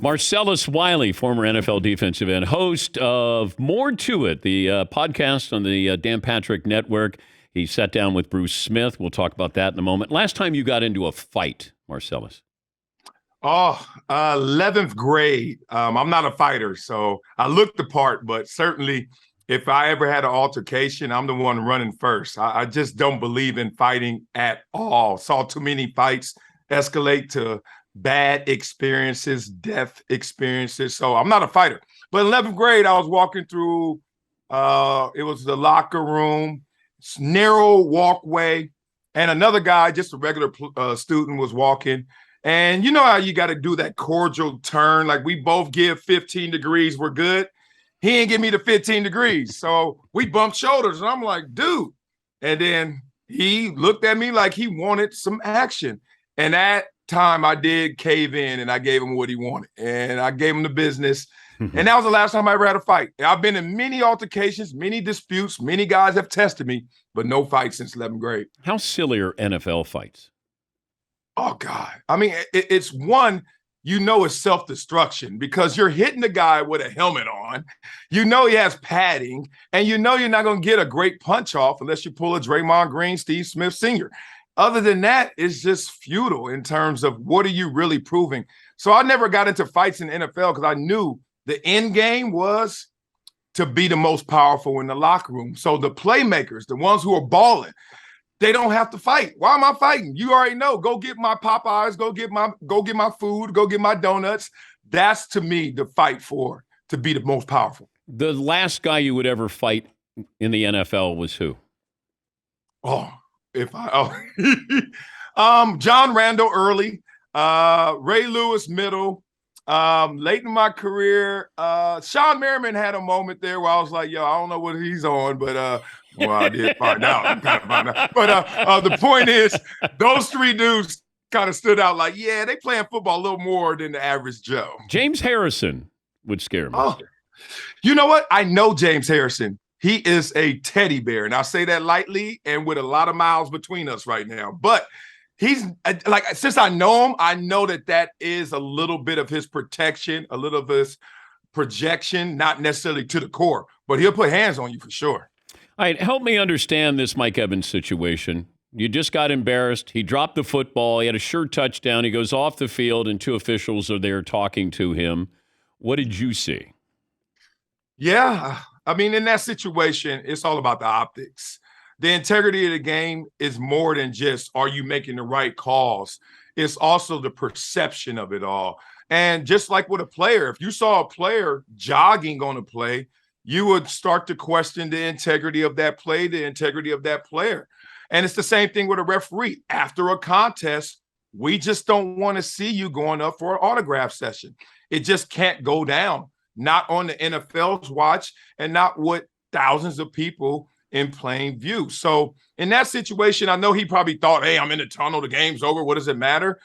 Marcellus Wiley, former NFL defensive end, host of More to It, the podcast on the Dan Patrick Network. He sat down with Bruce Smith. We'll talk about that in a moment. Last time you got into a fight, Marcellus? 11th grade. I'm not a fighter, so I looked the part, but certainly if I ever had an altercation, I'm the one running first. I just don't believe in fighting at all. Saw too many fights escalate to bad experiences, death experiences. So I'm not a fighter. But 11th grade, I was walking through, it was the locker room, narrow walkway, and another guy, just a regular student, was walking. And you know how you got to do that cordial turn, like we both give 15 degrees, we're good. He ain't give me the 15 degrees. So we bumped shoulders, and I'm like, dude. And then he looked at me like he wanted some action. And that time I did cave in, and I gave him what he wanted, and I gave him the business. And that was the last time I ever had a fight. I've been in many altercations, many disputes. Many guys have tested me, but no fight since 11th grade. How silly are NFL fights? Oh, God. I mean, it's one, it's self-destruction because you're hitting the guy with a helmet on. He has padding, and you're not going to get a great punch off unless you pull a Draymond Green, Steve Smith Sr. Other than that, it's just futile in terms of what are you really proving. So I never got into fights in the NFL because I knew the end game was to be the most powerful in the locker room. So the playmakers, the ones who are balling, they don't have to fight. Why am I fighting? You already know. Go get my Popeyes, go get my food, go get my donuts. That's to me the fight for to be the most powerful. The last guy you would ever fight in the NFL was who? John Randall early, Ray Lewis middle, late in my career, Sean Merriman had a moment there where I was like, I don't know what he's on, but I did find out. But the point is, those three dudes kind of stood out like, they playing football a little more than the average Joe. James Harrison would scare me. Oh, you know what? I know James Harrison. He is a teddy bear, and I say that lightly and with a lot of miles between us right now. But he's like, since I know him, I know that is a little bit of his protection, a little of his projection, not necessarily to the core, but he'll put hands on you for sure. All right, help me understand this Mike Evans situation. You just got embarrassed. He dropped the football. He had a sure touchdown. He goes off the field, and two officials are there talking to him. What did you see? Yeah, I mean, in that situation, it's all about the optics. The integrity of the game is more than just, are you making the right calls? It's also the perception of it all. And just like with a player, if you saw a player jogging on a play, you would start to question the integrity of that play, the integrity of that player. And it's the same thing with a referee. After a contest, we just don't want to see you going up for an autograph session. It just can't go down. Not on the NFL's watch and not with thousands of people in plain view. So in that situation, I know he probably thought, hey, I'm in the tunnel, the game's over, what does it matter?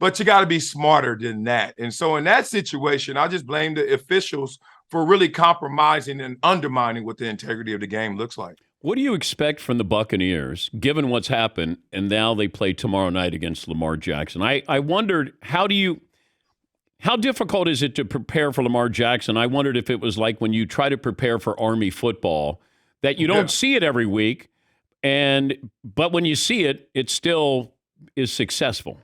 But you got to be smarter than that. And so in that situation, I just blame the officials for really compromising and undermining what the integrity of the game looks like. What do you expect from the Buccaneers, given what's happened, and now they play tomorrow night against Lamar Jackson? I wondered, how difficult is it to prepare for Lamar Jackson? I wondered if it was like when you try to prepare for Army football, that you don't see it every week, but when you see it, it still is successful.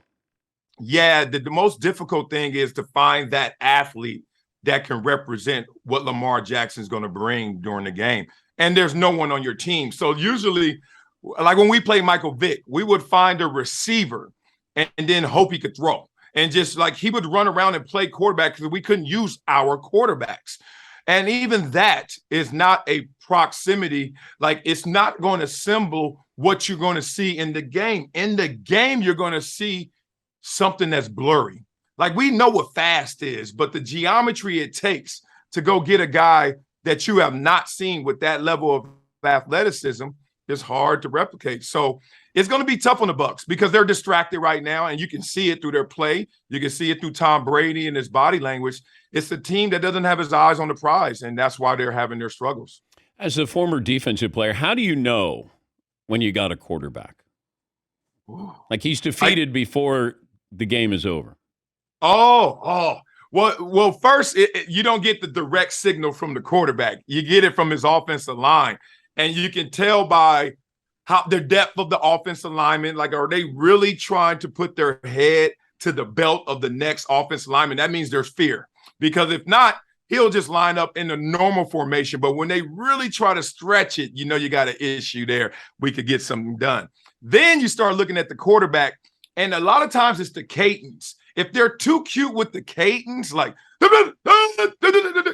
Yeah, the most difficult thing is to find that athlete that can represent what Lamar Jackson is going to bring during the game. And there's no one on your team. So usually, like when we play Michael Vick, we would find a receiver and then hope he could throw. And just like he would run around and play quarterback because we couldn't use our quarterbacks. And even that is not a proximity. Like it's not going to symbol what you're going to see in the game. In the game, you're going to see something that's blurry. Like we know what fast is, but the geometry it takes to go get a guy that you have not seen with that level of athleticism is hard to replicate. So it's going to be tough on the Bucs because they're distracted right now, and you can see it through their play. You can see it through Tom Brady and his body language. It's a team that doesn't have his eyes on the prize, and that's why they're having their struggles. As a former defensive player, how do you know when you got a quarterback? Like he's defeated before the game is over. Well, Well, first, you don't get the direct signal from the quarterback. You get it from his offensive line. And you can tell by how the depth of the offensive lineman, like, are they really trying to put their head to the belt of the next offensive lineman? That means there's fear. Because if not, he'll just line up in the normal formation. But when they really try to stretch it, you know you got an issue there. We could get something done. Then you start looking at the quarterback, and a lot of times it's the cadence. If they're too cute with the cadence, like,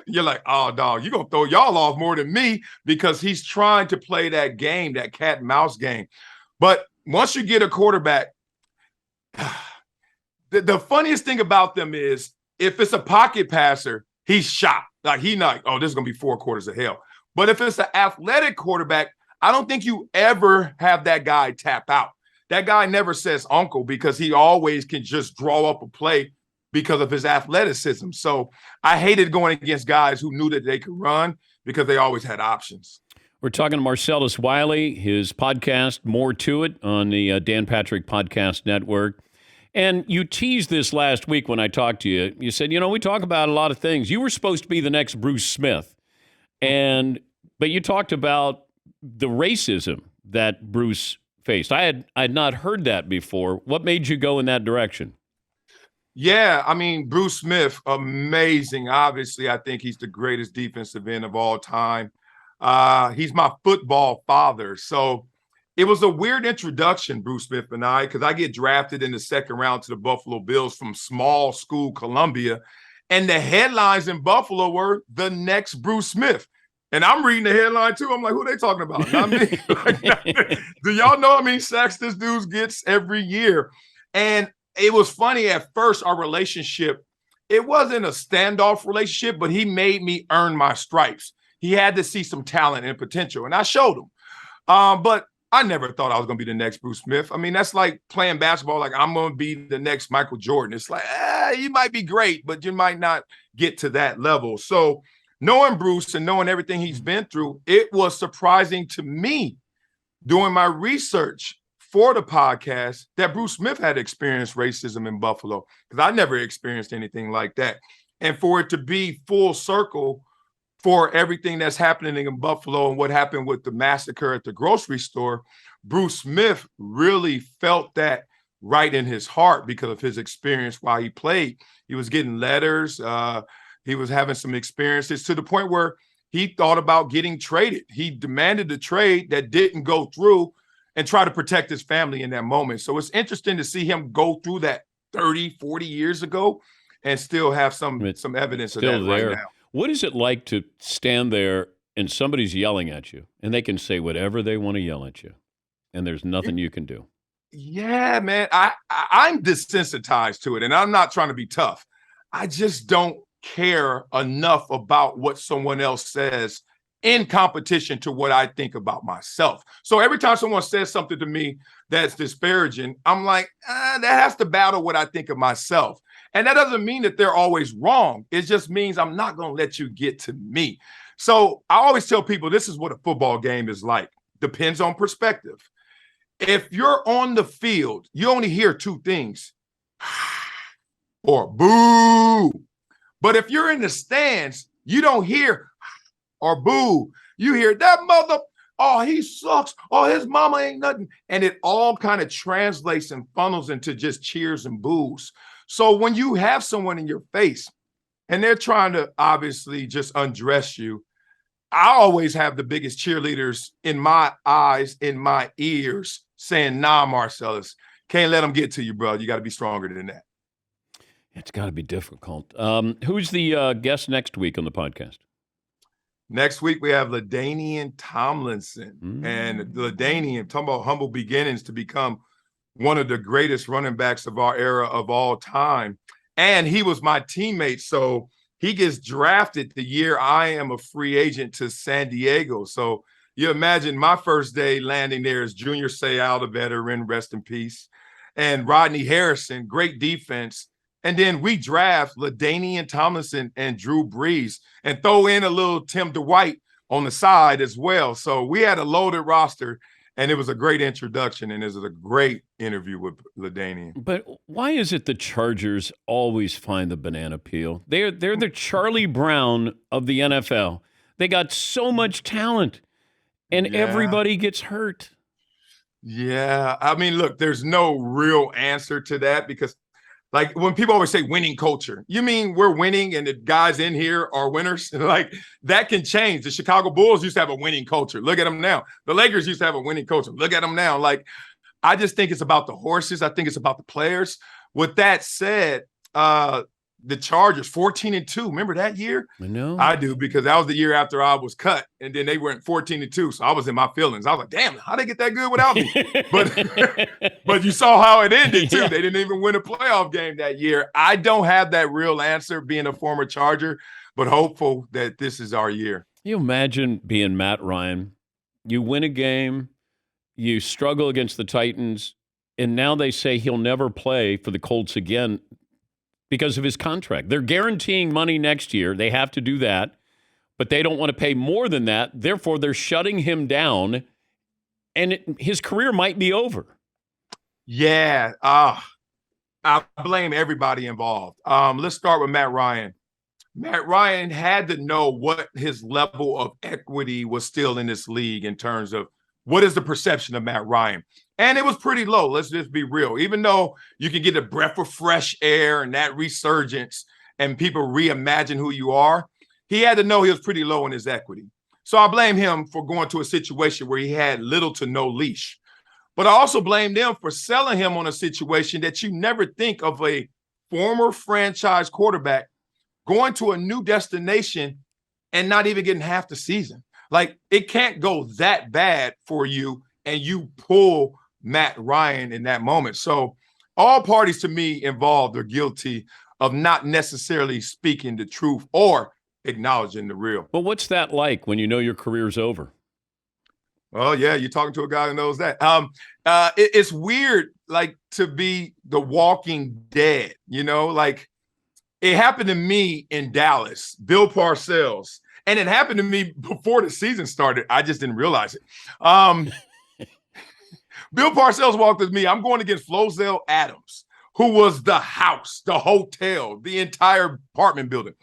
you're like, oh, dog, you're going to throw y'all off more than me, because he's trying to play that game, that cat and mouse game. But once you get a quarterback, the funniest thing about them is if it's a pocket passer, he's shot. Like, he's not, oh, this is going to be 4 quarters of hell. But if it's an athletic quarterback, I don't think you ever have that guy tap out. That guy never says uncle, because he always can just draw up a play because of his athleticism. So I hated going against guys who knew that they could run, because they always had options. We're talking to Marcellus Wiley, his podcast, More to It, on the Dan Patrick Podcast Network. And you teased this last week when I talked to you. You said, we talk about a lot of things. You were supposed to be the next Bruce Smith. But you talked about the racism that Bruce faced. I had not heard that before. What made you go in that direction? Yeah, I mean, Bruce Smith, amazing. Obviously, I think he's the greatest defensive end of all time. He's my football father. So it was a weird introduction, Bruce Smith and I, because I get drafted in the second round to the Buffalo Bills from small school Columbia. And the headlines in Buffalo were the next Bruce Smith. And I'm reading the headline too. I'm like, who are they talking about? Not me. Do y'all know how many sacks this dude gets every year? And it was funny at first, our relationship, it wasn't a standoff relationship, but he made me earn my stripes. He had to see some talent and potential, and I showed him. But I never thought I was going to be the next Bruce Smith. I mean, that's like playing basketball, like I'm going to be the next Michael Jordan. It's like, you might be great, but you might not get to that level. So knowing Bruce and knowing everything he's been through, it was surprising to me doing my research for the podcast that Bruce Smith had experienced racism in Buffalo, because I never experienced anything like that. And for it to be full circle for everything that's happening in Buffalo and what happened with the massacre at the grocery store, Bruce Smith really felt that right in his heart because of his experience while he played. He was getting letters. He was having some experiences to the point where he thought about getting traded. He demanded the trade that didn't go through and try to protect his family in that moment. So it's interesting to see him go through that 30, 40 years ago and still have some evidence of that there. Right now. What is it like to stand there and somebody's yelling at you and they can say whatever they want to yell at you and there's nothing you can do? Yeah, man, I'm desensitized to it, and I'm not trying to be tough. I just don't care enough about what someone else says in competition to what I think about myself. So every time someone says something to me that's disparaging, I'm like, that has to battle what I think of myself. And that doesn't mean that they're always wrong. It just means I'm not going to let you get to me. So I always tell people this is what a football game is like. Depends on perspective. If you're on the field, you only hear 2 things, or boo. But if you're in the stands, you don't hear or boo. You hear that mother, oh, he sucks. Oh, his mama ain't nothing. And it all kind of translates and funnels into just cheers and boos. So when you have someone in your face and they're trying to obviously just undress you, I always have the biggest cheerleaders in my eyes, in my ears, saying, nah, Marcellus, can't let them get to you, bro. You got to be stronger than that. It's got to be difficult. Who's the guest next week on the podcast? Next week, we have LaDainian Tomlinson. And LaDainian, talking about humble beginnings to become one of the greatest running backs of our era of all time. And he was my teammate. So he gets drafted the year I am a free agent to San Diego. So you imagine my first day landing there as Junior Seau, the veteran, rest in peace, and Rodney Harrison, great defense. And then we draft LaDainian Tomlinson and Drew Brees and throw in a little Tim Dwight on the side as well. So we had a loaded roster. And it was a great introduction, and it was a great interview with LaDainian. But why is it the Chargers always find the banana peel? They're the Charlie Brown of the NFL. They got so much talent, and everybody gets hurt. Yeah. I mean, look, there's no real answer to that because, like, when people always say winning culture, you mean we're winning and the guys in here are winners? Like, that can change. The Chicago Bulls used to have a winning culture. Look at them now. The Lakers used to have a winning culture. Look at them now. Like, I just think it's about the horses. I think it's about the players. With that said, the Chargers 14-2. Remember that year? I know. I do, because that was the year after I was cut, and then they went 14-2. So I was in my feelings. I was like, damn, how'd they get that good without me? But you saw how it ended too. Yeah. They didn't even win a playoff game that year. I don't have that real answer being a former Charger, but hopeful that this is our year. You imagine being Matt Ryan. You win a game, you struggle against the Titans, and now they say he'll never play for the Colts again because of his contract. They're guaranteeing money next year. They have to do that, but they don't want to pay more than that. Therefore, they're shutting him down, and his career might be over. Yeah. I blame everybody involved. Let's start with Matt Ryan. Matt Ryan had to know what his level of equity was still in this league in terms of what is the perception of Matt Ryan. And it was pretty low. Let's just be real. Even though you can get a breath of fresh air and that resurgence and people reimagine who you are, he had to know he was pretty low in his equity. So I blame him for going to a situation where he had little to no leash. But I also blame them for selling him on a situation that you never think of a former franchise quarterback going to a new destination and not even getting half the season. Like, it can't go that bad for you, and you pull Matt Ryan in that moment. So all parties to me involved are guilty of not necessarily speaking the truth or acknowledging the real. Well, what's that like when you know your career's over? Oh, yeah, you're talking to a guy who knows that. It's weird, like, to be the walking dead, you know? Like, it happened to me in Dallas, Bill Parcells. And it happened to me before the season started. I just didn't realize it. Bill Parcells walked with me. I'm going against Flozell Adams, who was the house, the hotel, the entire apartment building.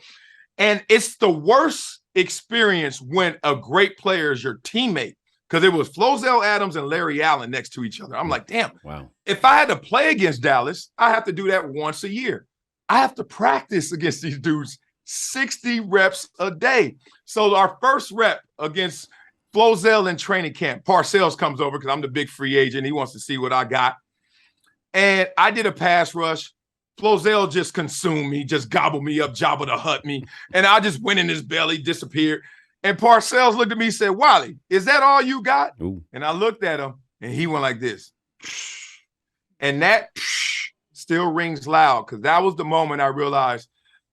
And it's the worst experience when a great player is your teammate, because it was Flozell Adams and Larry Allen next to each other. I'm like, damn, wow. If I had to play against Dallas, I have to do that once a year. I have to practice against these dudes 60 reps a day. So our first rep against Flozell in training camp, Parcells comes over because I'm the big free agent. He wants to see what I got. And I did a pass rush. Flozell just consumed me, just gobbled me up, Jabba the Hutt me. And I just went in his belly, disappeared. And Parcells looked at me and said, Wiley, is that all you got? Ooh. And I looked at him, and he went like this. And that still rings loud, because that was the moment I realized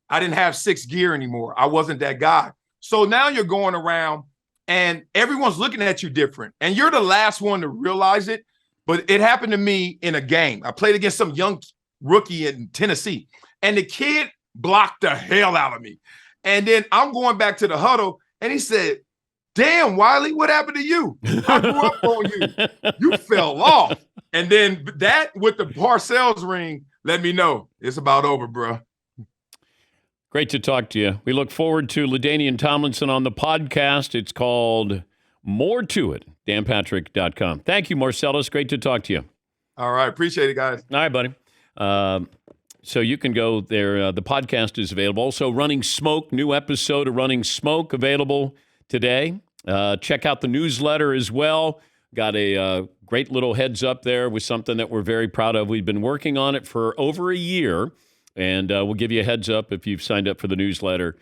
I didn't have sixth gear anymore. I wasn't that guy. So now you're going around, and everyone's looking at you different. And you're the last one to realize it. But it happened to me in a game. I played against some young rookie in Tennessee, and the kid blocked the hell out of me. And then I'm going back to the huddle, and he said, damn, Wiley, what happened to you? I grew up on you. You fell off. And then that with the Parcells ring let me know it's about over, bro. Great to talk to you. We look forward to LaDainian Tomlinson on the podcast. It's called More to It, danpatrick.com. Thank you, Marcellus. Great to talk to you. All right. Appreciate it, guys. All right, buddy. So you can go there. The podcast is available. Also, Running Smoke, new episode of Running Smoke available today. Check out the newsletter as well. Got a great little heads up there with something that we're very proud of. We've been working on it for over a year, and we'll give you a heads up if you've signed up for the newsletter